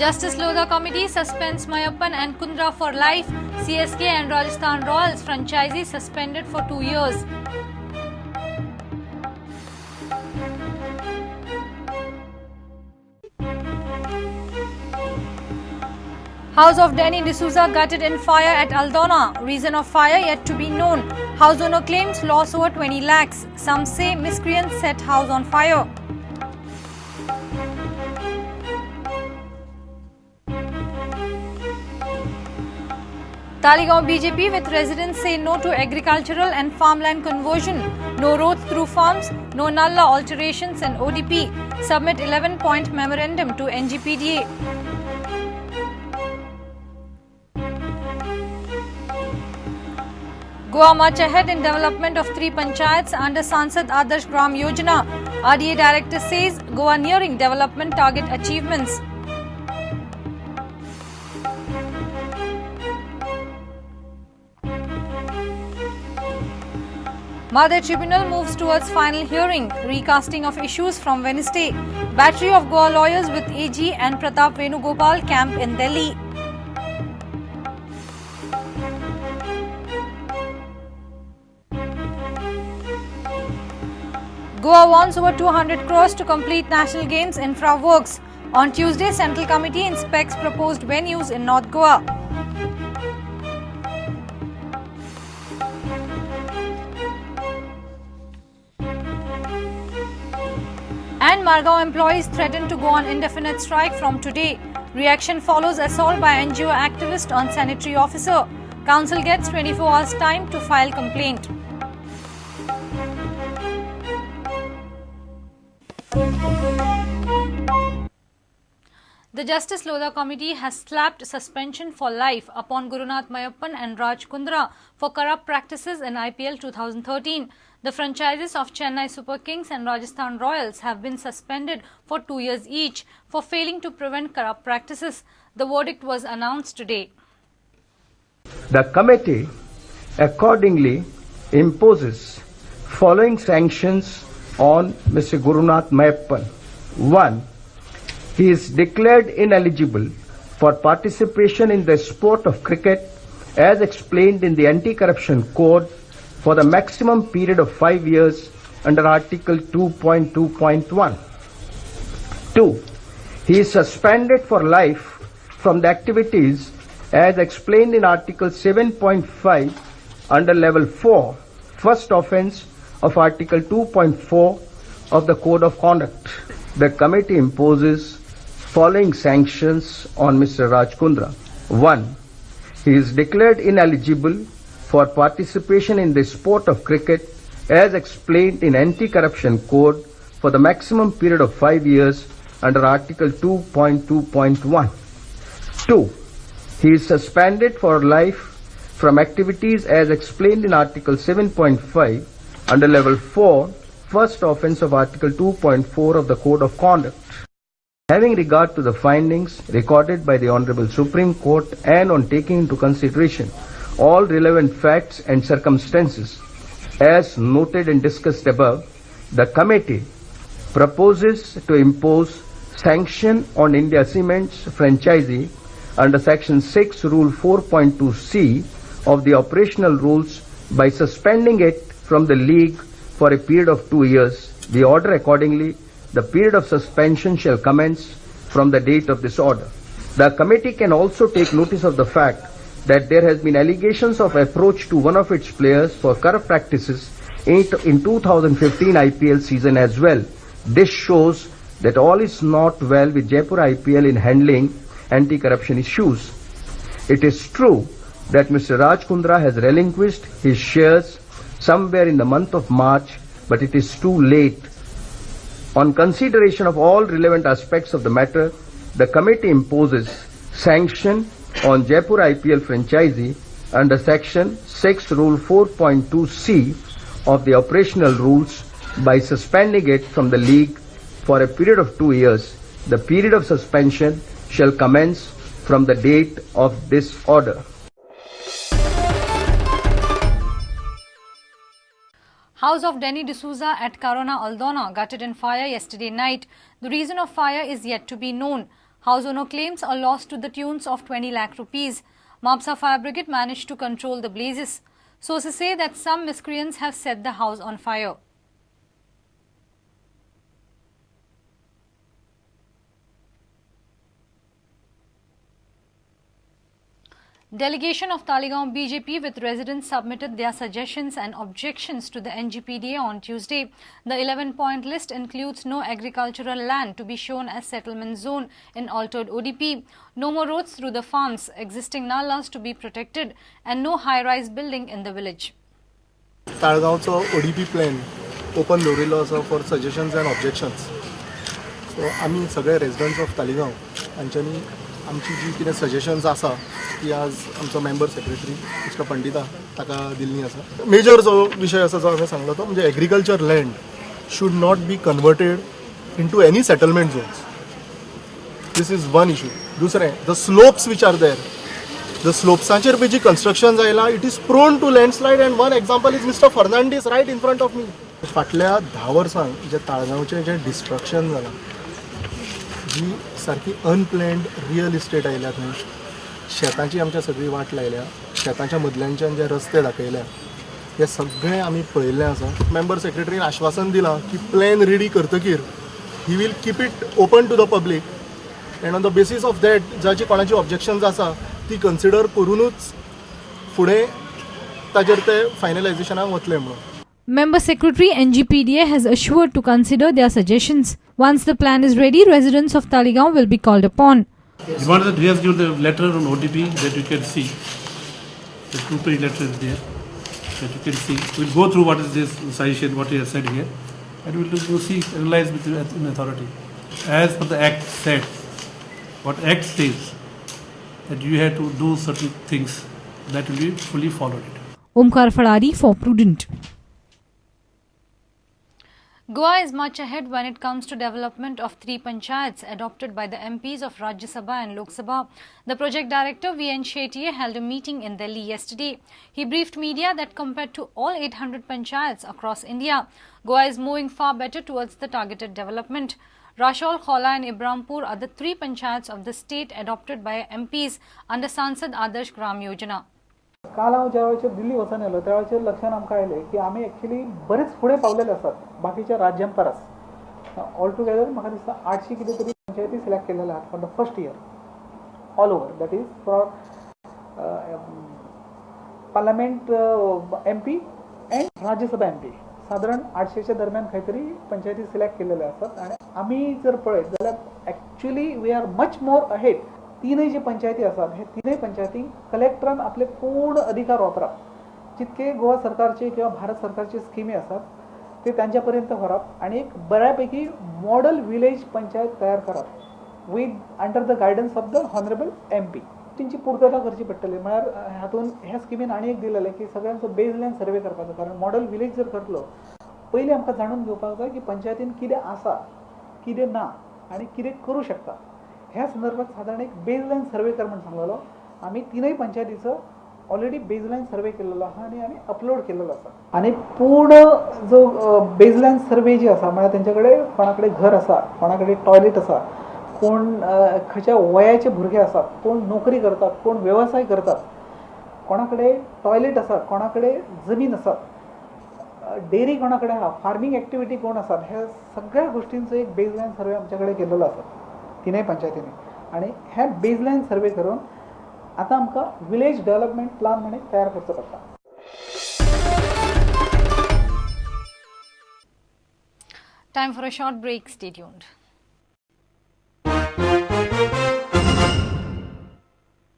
Justice Lodha Committee suspends Mayappan and Kundra for life. CSK and Rajasthan Royals franchisees suspended for 2 years. House of Danny D'Souza gutted in fire at Aldona. Reason of fire yet to be known. House owner claims loss over 20 lakhs. Some say miscreants set house on fire. Taligaon BJP with residents say no to agricultural and farmland conversion. No roads through farms, no Nalla alterations and ODP. Submit 11-point memorandum to NGPDA. Goa much ahead in development of 3 panchayats under Sansad Adarsh Gram Yojana. RDA director says Goa nearing development target achievements. Madhe Tribunal moves towards final hearing. Recasting of issues from Wednesday. Battery of Goa lawyers with AG and Pratap Venugopal camp in Delhi. Goa wants over 200 crores to complete National Games infra works. On Tuesday, Central Committee inspects proposed venues in North Goa. And Margao employees threaten to go on indefinite strike from today. Reaction follows assault by NGO activist on sanitary officer. Council gets 24 hours time to file complaint. The Justice Lodha Committee has slapped suspension for life upon Gurunath Mayappan and Raj Kundra for corrupt practices in IPL 2013. The franchises of Chennai Super Kings and Rajasthan Royals have been suspended for 2 years each for failing to prevent corrupt practices. The verdict was announced today. The committee accordingly imposes following sanctions on Mr. Gurunath Mayappan. 1. He is declared ineligible for participation in the sport of cricket as explained in the Anti-Corruption Code for the maximum period of 5 years under Article 2.2.1. 2. He is suspended for life from the activities as explained in Article 7.5 under Level 4, first offence of Article 2.4 of the Code of Conduct. The committee imposes following sanctions on Mr. Raj Kundra. 1. He is declared ineligible for participation in the sport of cricket as explained in Anti-Corruption Code for the maximum period of 5 years under Article 2.2.1. 2. He is suspended for life from activities as explained in Article 7.5 under Level 4, first offence of Article 2.4 of the Code of Conduct. Having regard to the findings recorded by the Honorable Supreme Court and on taking into consideration all relevant facts and circumstances as noted and discussed above, the committee proposes to impose sanction on India Cements franchisee under Section 6 Rule 4.2c of the operational rules by suspending it from the league for a period of 2 years. The order accordingly, the period of suspension shall commence from the date of this order. The committee can also take notice of the fact that there has been allegations of approach to one of its players for corrupt practices in 2015 IPL season as well. This shows that all is not well with Jaipur IPL in handling anti-corruption issues. It is true that Mr. Raj Kundra has relinquished his shares somewhere in the month of March, but it is too late. On consideration of all relevant aspects of the matter, the committee imposes sanction on Jaipur IPL franchisee under Section 6 Rule 4.2c of the operational rules by suspending it from the league for a period of 2 years. The period of suspension shall commence from the date of this order. House of Danny D'Souza at Karona Aldona gutted in fire yesterday night. The reason of fire is yet to be known. House owner claims a loss to the tunes of 20 lakh rupees. Mapsa Fire Brigade managed to control the blazes. Sources say that some miscreants have set the house on fire. Delegation of Talegaon BJP with residents submitted their suggestions and objections to the NGPDA on Tuesday. The 11-point list includes no agricultural land to be shown as settlement zone in altered ODP, no more roads through the farms, existing nalas to be protected, and no high-rise building in the village. ताळगांवचो ODP plan open दवरिल्लो आसा for suggestions and objections. सो आमी सगळे residents of Taleigao हांच्यांनी आमची जी कितें suggestions आसा ती आज आमचो मेंबर सेक्रेटरी मिस्टर पंडिता ताका दिल्ली आसा. मेजर जो विशय आसा जो हांवें सांगलो तो म्हणजे agriculture land should not be converted into any settlement zones. This is one issue. दुसरें, the slopes which are there, the स्लोप्सांचेर पळय जी कन्स्ट्रक्शन जायला it is prone to landslide and one example is mister Fernandes right in front of me. फाटल्या 10 वर्सांक जे ताळगांवचें जें destruction जालां, जी सारकी unplanned real estate आयल्या थंय, शेतांची आमच्या सगळी वाट लायल्या, शेतांच्या मदल्यांच्यान जे रस्ते दाखयल्या, हे सगळें आमी पळयल्लें आसा. मेंबर सेक्रेटरीन आश्वासन दिलां की प्लॅन रेडी करतकीर he will keep it open to the public and on the basis of that जाची कोणाची ऑब्जेक्शन्स आसा ती कन्सिडर करूनच फुडें ताजेर ते फायनलायझेशनाक वतले म्हणून. Member Secretary NGPDA has assured to consider their suggestions. Once the plan is ready, residents of Talegaon will be called upon. You want that he has given the letter on ODP that you can see. The 2-page letter is there that you can see. We'll go through what is this suggestion, what he has said here, and we'll see, analyze with the authority. As per the Act said, what Act says, that you have to do certain things that will be fully followed. Omkar Fadari for Prudent. Goa is much ahead when it comes to development of 3 panchayats adopted by the MPs of Rajya Sabha and Lok Sabha. The project director V.N. Shetye held a meeting in Delhi yesterday. He briefed media that compared to all 800 panchayats across India, Goa is moving far better towards the targeted development. Rashol, Khola and Ibrahimpur are the 3 panchayats of the state adopted by MPs under Sansad Adarsh Gram Yojana. काल हांव ज्या वेळाचेर दिल्ली वचून येयलो त्या वेळाचेर लक्षान आमकां आयलें की आमी एक्चुली बरेच फुडें पावलेले आसात बाकीच्या राज्यां परस. ऑल टुगेदर म्हाका दिसता 800 कितें तरी पंचायती सिलेक्ट केलेले आहात for the first year all over. That is for parliament MP and Rajya Sabha MP. साधारण 800च्या दरम्यान खंय तरी पंचायती सिलेक्ट केलेले आसात. आनी आमी जर पळयत जाल्यार actually we are much more ahead. 3 जे पंचायती आसात हे 3 पंचायतींक कलेक्टरान आपले पूर्ण अधिकार वापरप, जितके गोवा सरकारचे किंवा भारत सरकारचे स्किमी आसात ते त्यांच्या पर्यंत व्हरप आणि एक बऱ्यापैकी मॉडेल विलेज पंचायत तयार करप with under the guidance of the honourable MP. त्यांची पूर्तता करची पडटली. म्हळ्यार हातून ह्या स्किमीन आनी एक दिलेले की सगळ्यांचो बेजलायन सर्वे करपाचो. कारण मॉडेल विलेज जर करतलो पयलीं आमकां जाणून घेवपाक जाय की पंचायतीन कितें आसा, कितें ना आनी कितें करूं शकता. ह्या संदर्भात साधारण एक बेजलायन सर्वे कर म्हणून सांगलेलो. आमी 3 पंचायतीचो ऑलरेडी बेजलायन सर्वे केलेलो आहा आणि आमी अपलोड केलेलो आसा. आणि पूर्ण जो बेजलायन सर्वे जी आसा म्हळ्यार तेंचे कडेन कोणा कडेन घर आसा, कोणा कडेन टॉयलेट आसा, कोण खंयच्या वयाचे भुरगे आसात, कोण नोकरी करतात, कोण व्यवसाय करतात, कोणा कडेन टॉयलेट आसा, कोणा कडेन जमीन आसा, डेअरी कोणा कडेन आहा, फार्मिंग एक्टिविटी कोण आसात, ह्या सगळ्या गोष्टींचो एक बेजलायन सर्वे आमच्या कडेन केलेलो आसा 3 पंचायतींनी. आणि ह्या बेजलायन सर्वे करून आता आमकां विलेज डेव्हलपमेंट प्लान म्हणून तयार करचो पडटा. Time for a short break. Stay tuned.